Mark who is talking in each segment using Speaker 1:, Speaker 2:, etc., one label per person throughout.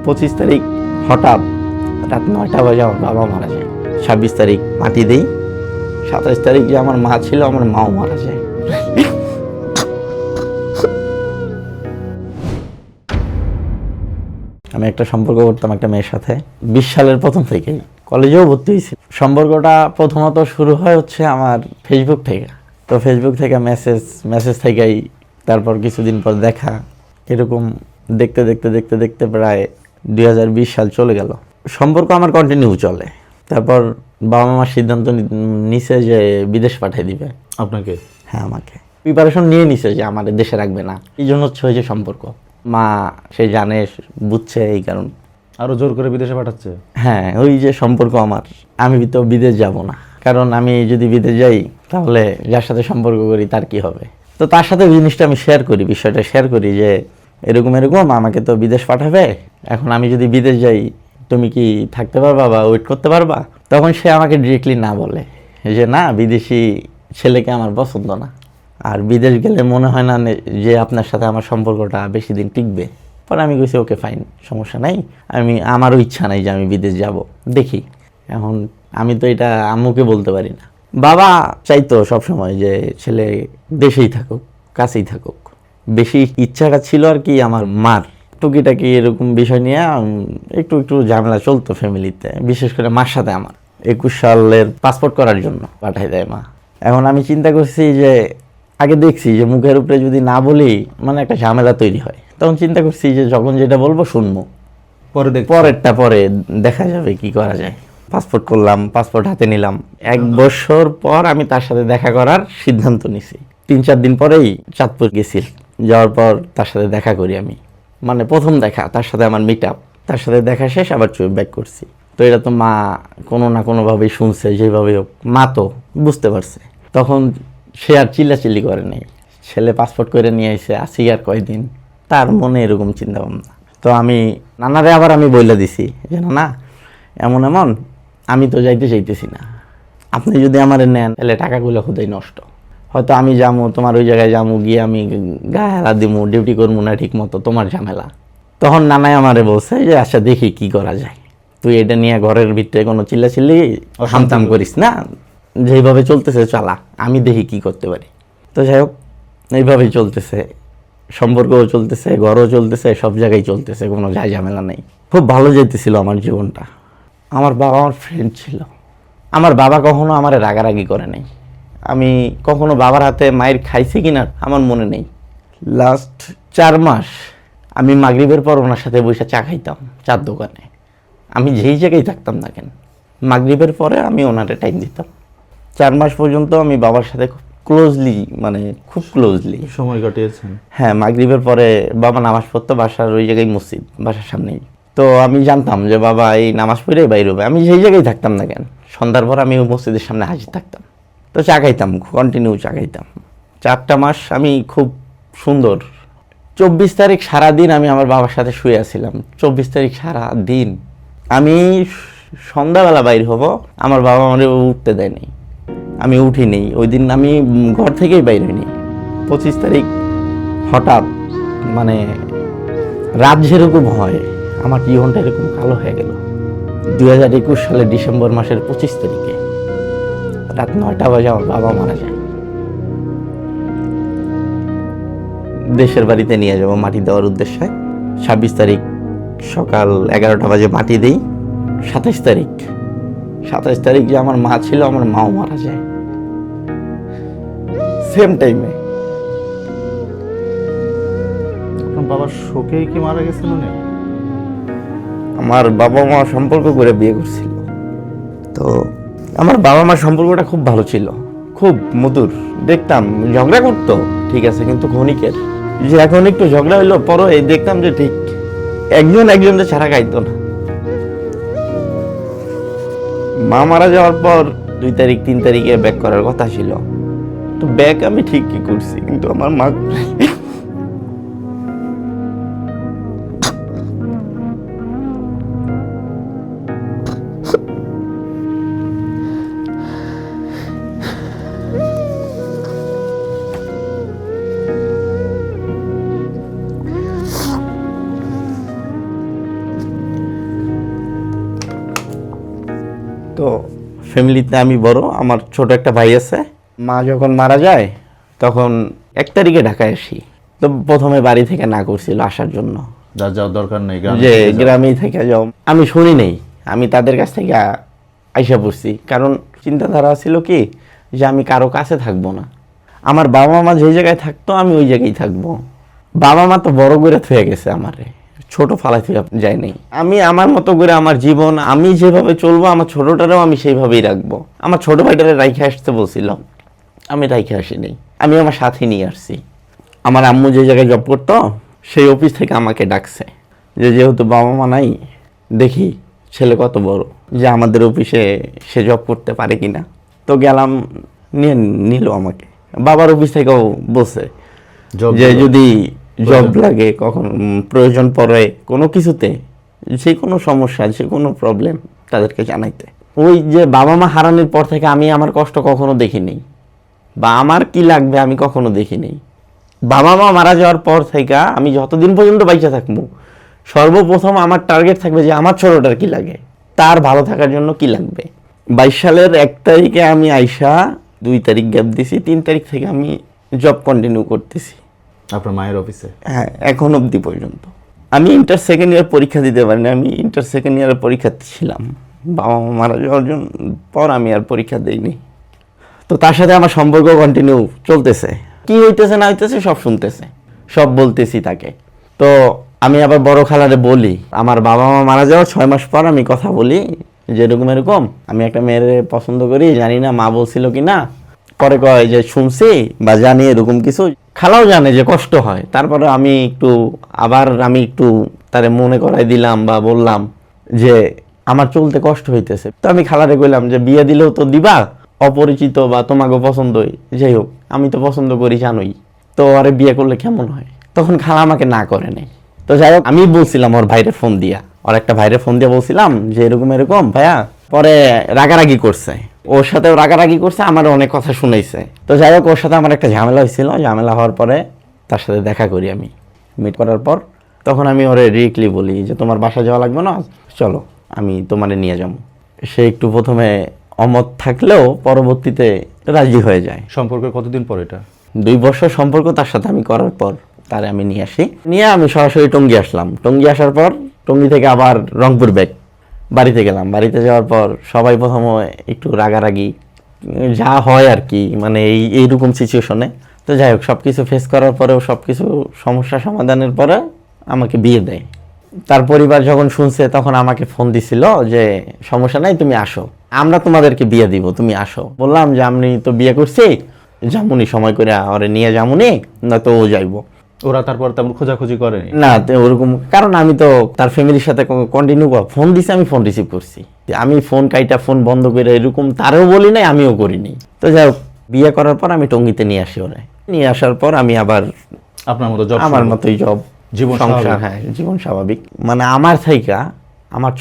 Speaker 1: 25 তারিখ হঠাৎ রাত 9টা বাজে আমার বাবা মারা যায়। 26 তারিখ মাটি দেই। 27 তারিখ যে আমার মা ছিল, আমার মাও মারা যায়। আমি একটা সম্পর্ক করতাম একটা মেয়ের সাথে 20 সালের প্রথম থেকেই, কলেজেও ভর্তি হয়েছি। সম্পর্কটা প্রথমত শুরু হয় হচ্ছে আমার ফেসবুক থেকে। তো ফেসবুক থেকে মেসেজ থেকেই, তারপর কিছুদিন পর দেখা, এরকম দেখতে দেখতে দেখতে দেখতে প্রায় 2020 সাল চলে গেল। সম্পর্ক আমার কন্টিনিউ চলে। তারপর বাবা মার সিদ্ধান্ত নিছে যে বিদেশ পাঠিয়ে দিবে।
Speaker 2: আপনাকে?
Speaker 1: হ্যাঁ, আমাকে প্রিপারেশন নিয়ে নিছে যে আমার দেশে রাখবে না। এই জন্য হচ্ছে সম্পর্ক। মা সে জানে, বুঝছে, এই কারণ
Speaker 2: আরো জোর করে বিদেশে পাঠাচ্ছে?
Speaker 1: হ্যাঁ, ওই যে সম্পর্ক আমার, আমি তো বিদেশ যাব না, কারণ আমি যদি বিদেশ যাই তাহলে যার সাথে সম্পর্ক করি তার কি হবে। তো তার সাথে জিনিসটা আমি শেয়ার করি, বিষয়টা শেয়ার করি যে এরকম এরকম আমাকে তো বিদেশ পাঠাবে, এখন আমি যদি বিদেশ যাই তুমি কি থাকতে পারবা বা ওয়েট করতে পারবা? তখন সে আমাকে ডিরেক্টলি না বলে যে না, বিদেশি ছেলেকে আমার পছন্দ না, আর বিদেশ গেলে মনে হয় না যে আপনার সাথে আমার সম্পর্কটা বেশি দিন টিকবে। পরে আমি কইছি ওকে ফাইন, সমস্যা নাই, আমারও ইচ্ছা নাই যে আমি বিদেশ যাব, দেখি। এখন আমি তো এটা আম্মুকে বলতে পারি না। বাবা চাইতো সবসময় যে ছেলে দেশেই থাকুক, কাছেই থাকুক। বেশি ইচ্ছাটা ছিল আর কি আমার মার। টুকিটাকি এরকম বিষয় নিয়ে একটু একটু ঝামেলা চলতো ফ্যামিলিতে, বিশেষ করে মার সাথে আমার। 21 সালের পাসপোর্ট করার জন্য পাঠাই দেয় মা। এখন আমি চিন্তা করছি যে আগে দেখছি যে মুখের উপরে যদি না বলি মানে একটা ঝামেলা তৈরি হয়, তখন চিন্তা করছি যে যখন যেটা বলবো শুনবো, পরেরটা পরে দেখা যাবে কি করা যায়। পাসপোর্ট করলাম, পাসপোর্ট হাতে নিলাম। 1 বছর পর আমি তার সাথে দেখা করার সিদ্ধান্ত নিছি। 3-4 দিন পরেই চাঁদপুর গেছি। যাওয়ার পর তার সাথে দেখা করি আমি, মানে প্রথম দেখা তার সাথে আমার মিট আপ। তার সাথে দেখা শেষ আবার ব্যাক করছি। তো এটা তো মা কোনো না কোনোভাবেই শুনছে, যেভাবে হোক মা তো বুঝতে পারছে। তখন সে আর চিল্লাচিল্লি করে নাই। ছেলে পাসপোর্ট করে নিয়ে এসে আসি আর কয়দিন, তার মনে এরকম চিন্তা ভাবনা। তো আমি নানারে আবার আমি বইলা দিছি যে না, এমন এমন আমি তো যাইতে চাইতেছি না, আপনি যদি আমার নেন তাহলে টাকাগুলো খুদাই নষ্ট। হয়তো আমি যাবো তোমার ওই জায়গায় যাবো, গিয়ে আমি গায়ে হারা দিমু, ডিউটি করবো না ঠিক মতো, তোমার ঝামেলা। তখন নানাই আমারে বলছে যে আচ্ছা দেখি কি করা যায়, তুই এটা নিয়ে ঘরের ভিতরে কোনো চিল্লাচিল্লি হামতাম করিস না, যেইভাবে চলতেছে চালা, আমি দেখি কি করতে পারি। তো যাই হোক, এইভাবেই চলতেছে, সম্পর্কও চলতেছে, ঘরও চলতেছে, সব জায়গায় চলতেছে, কোনো যায় ঝামেলা নেই। খুব ভালো যেতেছিল আমার জীবনটা। আমার বাবা আমার ফ্রেন্ড ছিল। আমার বাবা কখনো আমার রাগারাগি করে নাই। আমি কখনো বাবার হাতে মায়ের খাইছি কিনা আমার মনে নেই। লাস্ট 4 মাস আমি মাগরিবের পর ওনার সাথে বসে চা খাইতাম চার দোকানে। আমি যেই জায়গায় থাকতাম না কেন, মাগরিবের পরে আমি ওনারে টাইম দিতাম। 4 মাস পর্যন্ত আমি বাবার সাথে খুব ক্লোজলি, মানে খুব ক্লোজলি
Speaker 2: সময় কাটিয়েছেন?
Speaker 1: হ্যাঁ, মাগরিবের পরে বাবা নামাজ পড়তো, বাসার ওই জায়গায় মসজিদ, বাসার সামনেই। তো আমি জানতাম যে বাবা এই নামাজ পড়েই বাইর হবে, আমি যেই জায়গায় থাকতাম না কেন, সন্ধ্যার পর আমি ওই মসজিদের সামনে হাজির থাকতাম। তো চা খাইতাম, কন্টিনিউ চা খাইতাম। 4টা মাস আমি খুব সুন্দর। 24 তারিখ সারাদিন আমি আমার বাবার সাথে শুয়ে আছিলাম। 24 তারিখ সারা দিন আমি সন্ধ্যাবেলা বাইর হব, আমার বাবা আমার উঠতে দেয়নি, আমি উঠিনি। ওই দিন আমি ঘর থেকেই বাইর হইনি। 25 তারিখ হঠাৎ, মানে রাত যেরকম হয় আমার জীবনটা এরকম কালো হয়ে গেল। 2021 সালের ডিসেম্বর মাসের 25 তারিখে রাত 9টা বাজে আমার বাবা মারা যায়। দেশের বাড়িতে নিয়ে যাব মাটি দেওয়ার উদ্দেশ্যে। 26 তারিখ সকাল 11টা বাজে মাটি দেই। 27 তারিখ যে আমার মা ছিল, আমার মাও মারা যায় সেম টাইমে।
Speaker 2: আপনার বাবার শোকেই কি মারা গেছেন উনি?
Speaker 1: আমার বাবা মা সম্পর্ক করে বিয়ে করছিল। তো আমার বাবা মার সম্পর্কটা খুব ভালো ছিল, খুব মধুর। দেখতাম ঝগড়া করতো ঠিক আছে, কিন্তু ক্ষণিকের। যে এখন একটু ঝগড়া হইলো পরে দেখতাম যে ঠিক একজনের ছাড়া খাইতো না। মা মারা যাওয়ার পর 2 তারিখ 3 তারিখে ব্যাক করার কথা ছিল। তো ব্যাক আমি ঠিকই করছি, কিন্তু আমার মা তো ফ্যামিলিতে আমি বড়, আমার ছোট একটা ভাই আছে। মা যখন মারা যায় তখন 1 তারিখে ঢাকায় আসি। তো প্রথমে বাড়ি থেকে না করছিল আসার জন্য,
Speaker 2: যার যাওয়ার দরকার নেই,
Speaker 1: যে গ্রামেই থেকে যাও। আমি শুনি নেই, আমি তাদের কাছ থেকে আইসা পড়ছি। কারণ চিন্তাধারা ছিল কি, যে আমি কারো কাছে থাকবো না। আমার বাবা মা যে জায়গায় থাকতো আমি ওই জায়গায় থাকবো। বাবা মা তো বড় করে থুয়ে গেছে আমারে, ছোট ফালাই থুয়ে যায় নাই। আমি আমার মতো করে আমার জীবন আমি যেভাবে চলবো, আমার ছোটটারেও আমি সেইভাবেই রাখবো। আমার ছোট ভাইটারে রাইখে আসতে বলছিলাম, আমি রাইখে আসিনি, আমি আমার সাথে নিয়ে আসছি। আমার আম্মু যে জায়গায় জব করতো সেই অফিস থেকে আমাকে ডাকছে, যে যেহেতু বাবা মা নাই, দেখি ছেলে কত বড়, যে আমাদের অফিসে সে জব করতে পারে কিনা। তো গেলাম, নিয়ে নিল আমাকে। বাবার অফিস থেকেও বলছে যে যদি জব লাগে, কখন প্রয়োজন পড়ে কোনো কিছুতে, যে কোনো সমস্যা, যে কোনো প্রবলেম তাদেরকে জানাইতে। ওই যে বাবা মা হারানোর পর থেকে আমি আমার কষ্ট কখনো দেখিনি, বা আমার কি লাগবে আমি কখনো দেখিনি। বাবা মা মারা যাওয়ার পর থেকে আমি যতদিন পর্যন্ত বাইচা থাকবো, সর্বপ্রথম আমার টার্গেট থাকবে যে আমার ছোটটার কি লাগে, তার ভালো থাকার জন্য কি লাগবে। 22 সালের 1 তারিখে আমি আইসা 2 তারিখ গ্যাপ দিছি, 3 তারিখ থেকে আমি জব কন্টিনিউ করতেছি
Speaker 2: আপনার মায়ের অফিসে।
Speaker 1: হ্যাঁ, এখন অবধি পর্যন্ত। আমি ইন্টার সেকেন্ড ইয়ার পরীক্ষা দিতে পারিনি, আমি ইন্টার সেকেন্ড ইয়ারের পরীক্ষাতে ছিলাম। বাবা মা মারা যাওয়ার পর আমি আর পরীক্ষা দিইনি। তো তার সাথে আমার সম্পর্ক কন্টিনিউ চলতেছে, কি হইতেছে না হইতেছে সব শুনতেছে, সব বলতেছি তাকে। তো আমি আবার বড় খালারে বলি, আমার বাবা মা মারা যাওয়ার 6 মাস পর আমি কথা বলি যে এরকম এরকম আমি একটা মেয়ের পছন্দ করি, জানি না মা বলছিল কি না। পরে কয় যে শুনছি বা জানি এরকম কিছু। খালাও জানে যে কষ্ট হয়, তারপরে আমি একটু তারে মনে করাই দিলাম বা বললাম যে আমার চলতে কষ্ট হইতেছে। তো আমি খালারে কইলাম যে বিয়ে দিলেও তো দিবা, অপরিচিত বা তোমাকে পছন্দই, যাই হোক আমি তো পছন্দ করি জানোই, তো আরে বিয়ে করলে কেমন হয়। তখন খালা আমাকে না করে নাই। তো যাই হোক, আমি বলছিলাম ওর ভাইরে ফোন দিয়া, ওর একটা ভাইরে ফোন দিয়ে বলছিলাম যে এরকম এরকম ভাইয়া। পরে রাগারাগি করছে, ওর সাথেও রাগারাগি করছে, আমার অনেক কথা শুনাইছে। তো যাই হোক, ওর সাথে আমার একটা ঝামেলা হয়েছিল। ঝামেলা হওয়ার পরে তার সাথে দেখা করি আমি, মিট করার পর তখন আমি ওরে ডিরেক্টলি বলি যে তোমার বাসা যাওয়া লাগবে না, চলো আমি তোমারে নিয়ে যাবো। সে একটু প্রথমে অমত থাকলেও পরবর্তীতে রাজি হয়ে যায়।
Speaker 2: সম্পর্কের কতদিন পর এটা?
Speaker 1: 2 বছর সম্পর্ক তার সাথে আমি করার পর তারে আমি নিয়ে আসি। নিয়ে আমি সরাসরি টঙ্গী আসলাম। টঙ্গী আসার পর টঙ্গী থেকে আবার রংপুর ব্যাক বাড়িতে গেলাম। বাড়িতে যাওয়ার পর সবাই প্রথমে একটু রাগারাগি যা হয় আর কি, মানে এইরকম সিচুয়েশনে। তো যাই হোক, সব কিছু ফেস করার পরেও, সব কিছু সমস্যা সমাধানের পরে আমাকে বিয়ে দেয়। তার পরিবার যখন শুনছে তখন আমাকে ফোন দিছিল যে সমস্যা নাই, তুমি আসো, আমরা তোমাদেরকে বিয়ে দিব, তুমি আসো। বললাম যে আমি তো বিয়ে করছি, যামুনি সময় করে ওরে নিয়ে যামুনি, না তো ও যাইবো।
Speaker 2: ওরা তারপর তেমন খোঁজাখুঁজি করেনি?
Speaker 1: না, ওরকম, কারণ আমি তো তার ফ্যামিলির সাথে কন্টিনিউ ফোন দিছি, আমি ফোন রিসিভ করছি। আমি ফোন কাইটা ফোন বন্ধ করে এরকম তারও বলি নাই, আমিও করিনি। তো যাই হোক, বিয়ে করার পর আমি টঙ্গীতে নিয়ে আসি ওরে। নিয়ে আসার পর আমি আবার
Speaker 2: আপনার মতো জব,
Speaker 1: আমার মতোই জব,
Speaker 2: জীবন
Speaker 1: সংসার,
Speaker 2: স্বাভাবিক।
Speaker 1: হ্যাঁ জীবন স্বাভাবিক। মানে আমার থাইকা আমার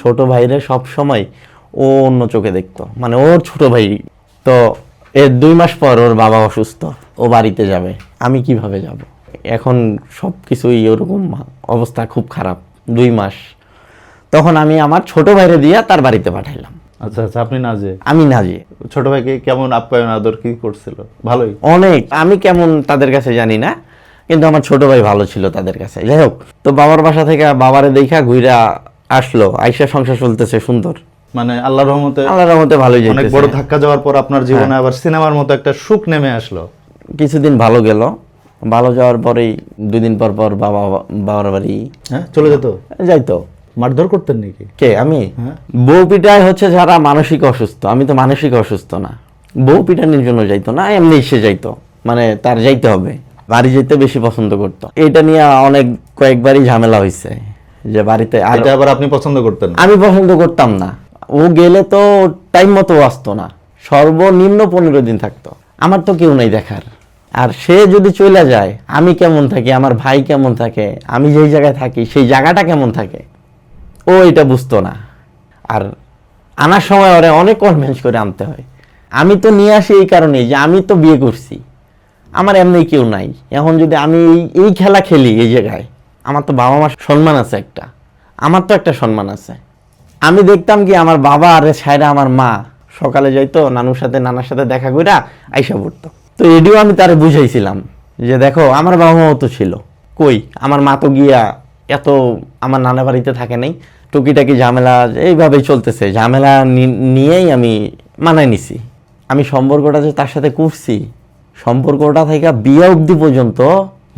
Speaker 1: ছোট ভাইরে সব সময় ও অন্য চোখে দেখতো, মানে ওর ছোট ভাই। তো এর 2 মাস পর ওর বাবা অসুস্থ, ও বাড়িতে যাবে, আমি কিভাবে যাব? এখন সব কিছুই ওরকম অবস্থা, খুব খারাপ। 2 মাস তখন আমি আমার ছোট ভাইরে দিয়ে তার বাড়িতে পাঠাইলাম।
Speaker 2: আচ্ছা আচ্ছা, আপনি না যে
Speaker 1: আমি না যে,
Speaker 2: ছোট ভাইকে কেমন আপ্যায়ন আদর কি করছিল? ভালোই?
Speaker 1: অনেক, আমি কেমন তাদের কাছে জানি না, কিন্তু আমার ছোট ভাই ভালো ছিল তাদের কাছে। যাই হোক, তো বাবার বাসা থেকে বাবারে দেখা ঘুরা আসলো, আইসা সংসার চলতেছে সুন্দর,
Speaker 2: মানে আল্লাহর রহমতে।
Speaker 1: আল্লাহর রহমতে ভালোই
Speaker 2: অনেক
Speaker 1: যাইতেছে।
Speaker 2: বড় ধাক্কা যাওয়ার পর আপনার জীবনে আবার সিনেমার মতো একটা সুখ নেমে আসলো।
Speaker 1: কিছুদিন ভালো গেল, ভালো যাওয়ার পরেই 2 দিন পর পর বাবার বাড়ি
Speaker 2: হ্যাঁ, চলে যেত?
Speaker 1: যাইতো।
Speaker 2: মারধর করতেন নাকি?
Speaker 1: কে? আমি?
Speaker 2: হ্যাঁ।
Speaker 1: বউ পিটায় হচ্ছে যারা মানসিক অসুস্থ, আমি তো মানসিক অসুস্থ না। বউ পিটানোর জন্য যাইতো না, এমনি সে যাইতো, মানে তার যাইতে হবে, বাড়ি যেতে বেশি পছন্দ করতো। এটা নিয়ে কয়েকবারই ঝামেলা হয়েছে যে বাড়িতে। আর
Speaker 2: এটা আবার আপনি পছন্দ করতেন না?
Speaker 1: আমি পছন্দ করতাম না। ও গেলে তো টাইম মতো আসতো না, সর্বনিম্ন 15 দিন থাকতো। আমার তো কেউ নাই দেখার। আর সে যদি চলে যায়, আমি কেমন থাকি, আমার ভাই কেমন থাকে, আমি যেই জায়গায় থাকি সেই জায়গাটা কেমন থাকে, ও এটা বুঝতো না। আর আনার সময় ওরে অনেক কনভিন্স করে আনতে হয়। আমি তো নিয়ে আসি এই কারণেই যে আমি তো বিয়ে করছি, আমার এমনি কেউ নাই। এখন যদি আমি এই খেলা খেলি এই জায়গায়, আমার তো বাবা মার সম্মান আছে একটা, আমার তো একটা সম্মান আছে। আমি দেখতাম কি আমার বাবা আর সাইরা আমার মা সকালে যাইতো নানুর সাথে নানার সাথে দেখা কইরা আইসা পড়তো। তো এডিও আমি তারে বুঝাইছিলাম যে দেখো আমার বাবা মাও তো ছিল, কই আমার মা তো গিয়া এত আমার নানা বাড়িতে থাকে নাই, টুকিটাকি ঝামেলা এইভাবেই চলতেছে, ঝামেলা নিয়েই আমি মানায় নিছি। আমি সম্পর্কটা যে তার সাথে করছি, সম্পর্কটা থেকে বিয়ে অবধি পর্যন্ত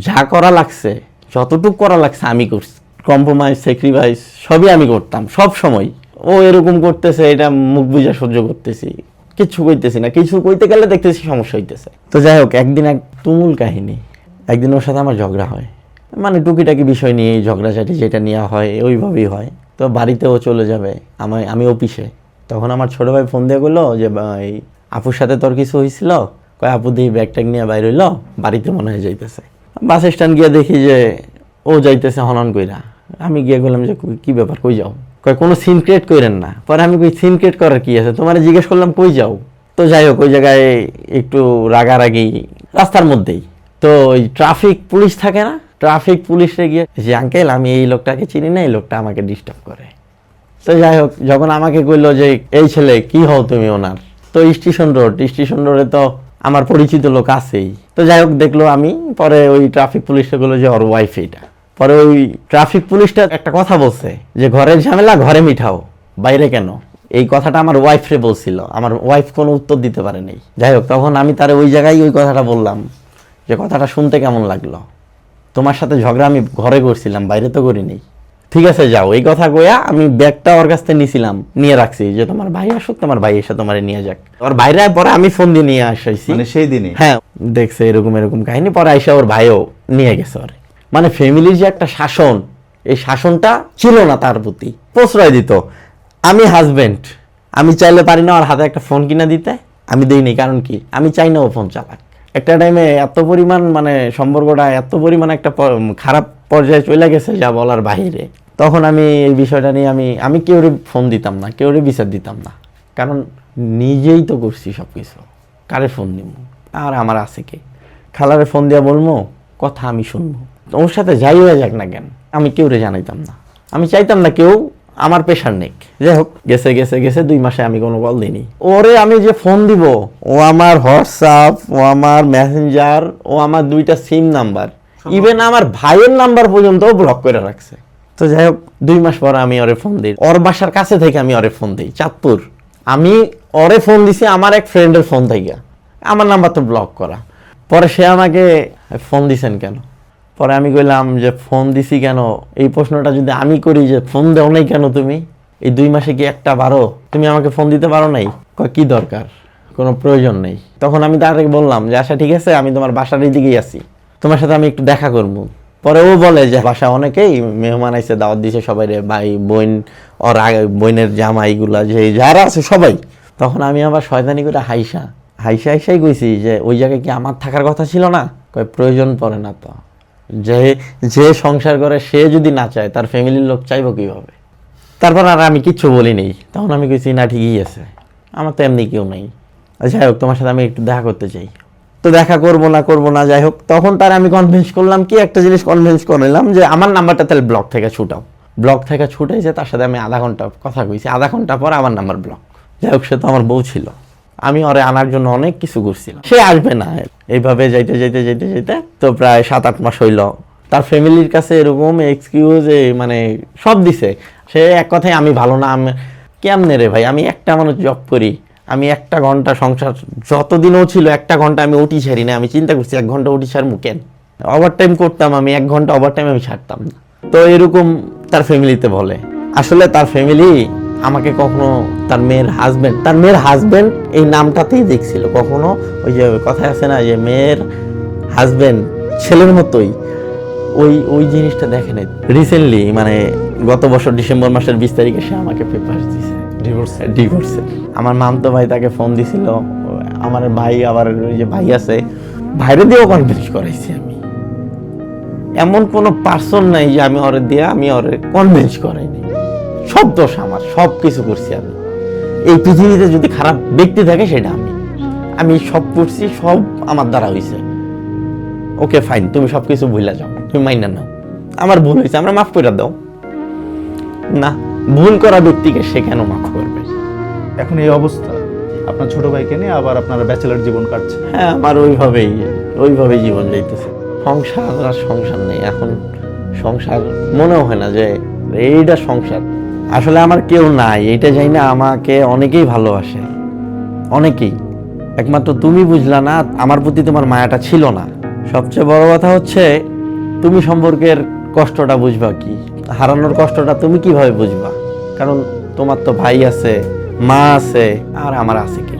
Speaker 1: যা করা লাগছে, যতটুকু করা লাগছে আমি করছি। কম্প্রোমাইজ, স্যাক্রিফাইস সবই আমি করতাম সব সময়। ও এরকম করতেছে, এটা মুখ বুঝা সহ্য করতেছি, কিছু কইতেছি না, কিছু কইতে গেলে দেখতেছি সমস্যা হইতেছে। তো যাই হোক, একদিন এক তুমুল কাহিনী, একদিন ওর সাথে আমার ঝগড়া হয়, মানে টুকিটাকি বিষয় নিয়ে ঝগড়াঝাটি যেটা নেওয়া হয় ওইভাবেই হয়। তো বাড়িতেও চলে যাবে, আমি অফিসে। তখন আমার ছোট ভাই ফোন দিয়ে বললো যে ভাই আপুর সাথে তোর কিছু হয়েছিল, কয় আপু দিয়ে ব্যাগ ট্যাগ নিয়ে বাইর হইলো, বাড়িতে মনে হয় যাইতেছে। বাস স্ট্যান্ড গিয়ে দেখি যে ও যাইতেছে হনন কইরা। আমি গিয়ে বললাম যে কি ব্যাপার, কই যাও? কয় কোনো সিন ক্রিয়েট করেন না। পরে আমি কই সিন ক্রিয়েট করার কি আছে, তোমার জিজ্ঞেস করলাম কই যাও। তো যাই হোক, ওই জায়গায় একটু রাগারাগি রাস্তার মধ্যেই। তো ওই ট্রাফিক পুলিশ থাকে না, ট্রাফিক পুলিশে গিয়ে যে আঙ্কেল আমি এই লোকটাকে চিনি না, এই লোকটা আমাকে ডিস্টার্ব করে। তো যাই হোক, যখন আমাকে কইলো যে এই ছেলে কি হও তুমি ওনার, তো স্টেশন রোডে তো আমার পরিচিত লোক আছেই। তো যাই হোক, দেখলো আমি। পরে ওই ট্রাফিক পুলিশটা বললো যে ওর ওয়াইফ এইটা। পরে ওই ট্রাফিক পুলিশটা একটা কথা বলছে যে ঘরের ঝামেলা ঘরে মিঠাও, বাইরে কেন? এই কথাটা আমার ওয়াইফরে বলছিল, আমার ওয়াইফ কোনো উত্তর দিতে পারে নাই। যাই হোক, তখন আমি তারে ওই জায়গায় ওই কথাটা বললাম যে কথাটা শুনতে কেমন লাগলো, তোমার সাথে ঝগড়া আমি ঘরে করছিলাম, বাইরে তো করিনি। ঠিক আছে যাও, এই কথা কইয়া আমি ব্যাগটা ওর কাছ থেকে নিয়েছিলাম, নিয়ে রাখছি যে তোমার ভাই আসুক, তোমার ভাই এসে তোমার নিয়ে যাক। ওর বাইরে পরে আমি ফোন দিয়ে নিয়ে আসাইছি,
Speaker 2: মানে সেই দিনই?
Speaker 1: হ্যাঁ, দেখছে এরকম কাহিনী। পরে আইসা ওর ভাইও নিয়ে গেছে ওরে। মানে ফ্যামিলির যে একটা শাসন, এই শাসনটা ছিল না তার প্রতি, প্রশ্রয় দিত। আমি হাজবেন্ড, আমি চাইলে পারি না ওর হাতে একটা ফোন কিনা দিতে, আমি দিইনি। কারণ কি, আমি চাই না ও ফোন চালাক। একটা টাইমে এত পরিমাণ মানে সম্পর্কটা এত পরিমাণ একটা খারাপ পর্যায়ে চলে গেছে যা বলার বাহিরে। তখন আমি এই বিষয়টা নিয়ে আমি কেউরে ফোন দিতাম না, কেউরে বিচার দিতাম না, কারণ নিজেই তো করছি সব কিছু, কারে ফোন দিব? আর আমার আছে কে? খালারে ফোন দিয়া বলবো, কথা আমি শুনবো, ওর সাথে যাই হয়ে যাক না কেন, আমি কেউরে জানাইতাম না। আমি চাইতাম না কেউ আমার পেশার নেক। যাই হোক, গেছে 2 মাসে আমি কোনো কল দিইনি ওরে। আমি যে ফোন দিব, ও আমার হোয়াটসঅ্যাপ, ও আমার মেসেঞ্জার, ও আমার 2টা সিম নাম্বার, ইভেন আমার ভাইয়ের নাম্বার পর্যন্ত ব্লক করে রাখছে। তো যাই হোক, 2 মাস পর আমি ওরে ফোন দিই, ওর বাসার কাছে থেকে আমি ওরে ফোন দিই, চাঁদপুর। আমি ওরে ফোন দিছি আমার এক ফ্রেন্ডের ফোন থেকে, আমার নাম্বার তো ব্লক করা। পরে সে আমাকে ফোন দিছেন কেন? পরে আমি কইলাম যে ফোন দিছি কেন, এই প্রশ্নটা যদি আমি করি যে ফোন দেও নাই কেন তুমি, এই 2 মাসে কি একটা বারো তুমি আমাকে ফোন দিতে পারো নাই? কয় কি দরকার, কোনো প্রয়োজন নেই। তখন আমি তাকে বললাম যে আচ্ছা ঠিক আছে, আমি তোমার বাসার দিকেই আছি, তোমার সাথে আমি একটু দেখা করবো। পরে ও বলে যে বাসা অনেকেই মেহমান আইছে, দাওয়াত দিছে সবাই রে, ভাই বোন, ওর বোনের জামাইগুলা যে যারা আছে সবাই। তখন আমি আবার শয়তানি করে হাইসাই কইছি যে ওই জায়গায় কি আমার থাকার কথা ছিল না? কয় প্রয়োজন পড়ে না তো, যে সংসার করে সে যদি না চায়, তার ফ্যামিলির লোক চাইবো কিভাবে? তারপর আর আমি কিচ্ছু বলিনি। তখন আমি কইছি না ঠিকই আছে, আমার তো এমনি কেউ নেই, যাই হোক তোমার সাথে আমি একটু দেখা করতে চাই। তো দেখা করবো না, যাই হোক। তখন তার আমি কনভিন্স করলাম, কি একটা জিনিস কনভিন্স করলাম যে আমার নাম্বারটা তাহলে ব্লক থেকে ছুটাও। ব্লক থেকে ছুটাইছে, তার সাথে আমি আধা ঘন্টা কথা কইছি, আধা ঘন্টা পর আমার নাম্বার ব্লক। যাই হোক, সে তো আমার বউ ছিল, আমি ওরে আনার জন্য অনেক কিছু করছিলাম, সে আসবে না। এইভাবে যাইতে তো প্রায় 7-8 মাস হইল। তার ফ্যামিলির কাছে এরকম এক্সকিউজ মানে সব দিছে। সে এক কথায় আমি ভালো না, আমি কেমনে রে ভাই, আমি একটা মানুষ জব করি, আমি 1 ঘন্টা সংসার যতদিনও ছিল 1 ঘন্টা আমি ওটি ছাড়ি না। আমি চিন্তা করছি 1 ঘন্টা ওটি ছাড়বো কেন, ওভার টাইম করতাম আমি, 1 ঘন্টা ওভার টাইম আমি ছাড়তাম না। তো এরকম তার ফ্যামিলিতে বলে। আসলে তার ফ্যামিলি আমাকে কখনো তার মেয়ের হাজবেন্ড এই নামটাতেই দেখছিল, কখনো ওই যে কথা আছে না যে মেয়ের হাজবেন্ড ছেলের মতোই, ওই জিনিসটা দেখে নাই। রিসেন্টলি মানে গত বছর ডিসেম্বর মাসের 20 তারিখে সে আমাকে পেপার দিছে ডিভোর্সে। আমার মামতো ভাই তাকে ফোন দিছিল, আমার ভাই আবার ওই যে ভাই আছে, ভাইরে দিয়েও কনভিন্স করাইছি আমি। এমন কোনো পার্সন নাই যে আমি ওরে কনভিন্স করাইনি। সব দোষ আমার, সব কিছু করছি আমি। এই পৃথিবীতে যদি খারাপ ব্যক্তি থাকে সেটা আমি সব করছি, সব আমার দ্বারা হয়েছে। ওকে ফাইন, তুমি সবকিছু ভুলে যাও, তুমি মাইনা নাও, আমার ভুল হয়েছে, আমরা মাফ করে দাও। না, ভুল করা ব্যক্তিকে সে কেন মাফ করবে?
Speaker 2: এখন এই অবস্থা, আপনার ছোট ভাইকে নিয়ে আবার আপনারা ব্যাচেলার জীবন কাটছে।
Speaker 1: হ্যাঁ, আমার ওইভাবেই জীবন যাইতেছে। সংসার আর সংসার নেই এখন। সংসার মনেও হয় না যে এইটা সংসার। আসলে আমার কেউ নাই, এটা জানি না। আমাকে অনেকেই ভালোবাসে, অনেকেই। একমাত্র তুমি বুঝলা না, আমার প্রতি তোমার মায়াটা ছিল না। সবচেয়ে বড় কথা হচ্ছে তুমি সম্পর্কের কষ্টটা বুঝবা কি, হারানোর কষ্টটা তুমি কিভাবে বুঝবা? কারণ তোমার তো ভাই আছে, মা আছে, আর আমার আছে কি?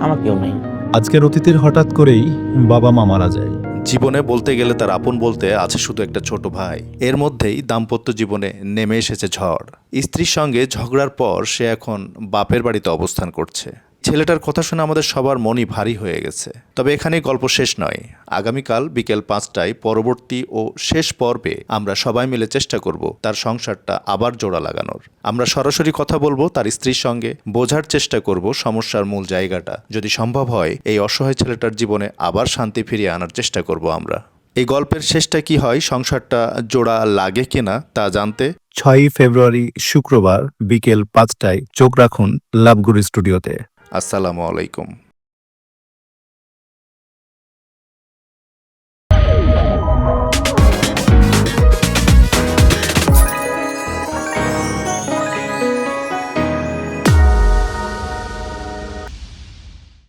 Speaker 1: আমার কেউ নেই।
Speaker 3: আজকের অতীতের হঠাৎ করেই বাবা মা মারা যায়।
Speaker 4: জীবনে বলতে গেলে তার আপন বলতে আছে শুধু একটা ছোট ভাই। এর মধ্যেই দাম্পত্য জীবনে নেমে এসেছে ঝড়। স্ত্রীর সঙ্গে ঝগড়ার পর সে এখন বাপের বাড়িতে অবস্থান করছে। ছেলেটার কথা শুনে আমাদের সবার মনই ভারী হয়ে গেছে। তবে এখানেই গল্প শেষ নয়। আগামীকাল বিকেল 5টায় পরবর্তী ও শেষ পর্বে আমরা সবাই মিলে চেষ্টা করব তার সংসারটা আবার জোড়া লাগানোর। আমরা সরাসরি কথা বলবো তার স্ত্রীর সঙ্গে, বোঝার চেষ্টা করব সমস্যার মূল জায়গাটা। যদি সম্ভব হয় এই অসহায় ছেলেটার জীবনে আবার শান্তি ফিরিয়ে আনার চেষ্টা করব আমরা। এই গল্পের শেষটা কি হয়, সংসারটা জোড়া লাগে কিনা তা জানতে
Speaker 3: 6ই ফেব্রুয়ারি শুক্রবার বিকেল 5টায় চোখ রাখুন লাভগুরু স্টুডিওতে।
Speaker 4: আসসালামু আলাইকুম।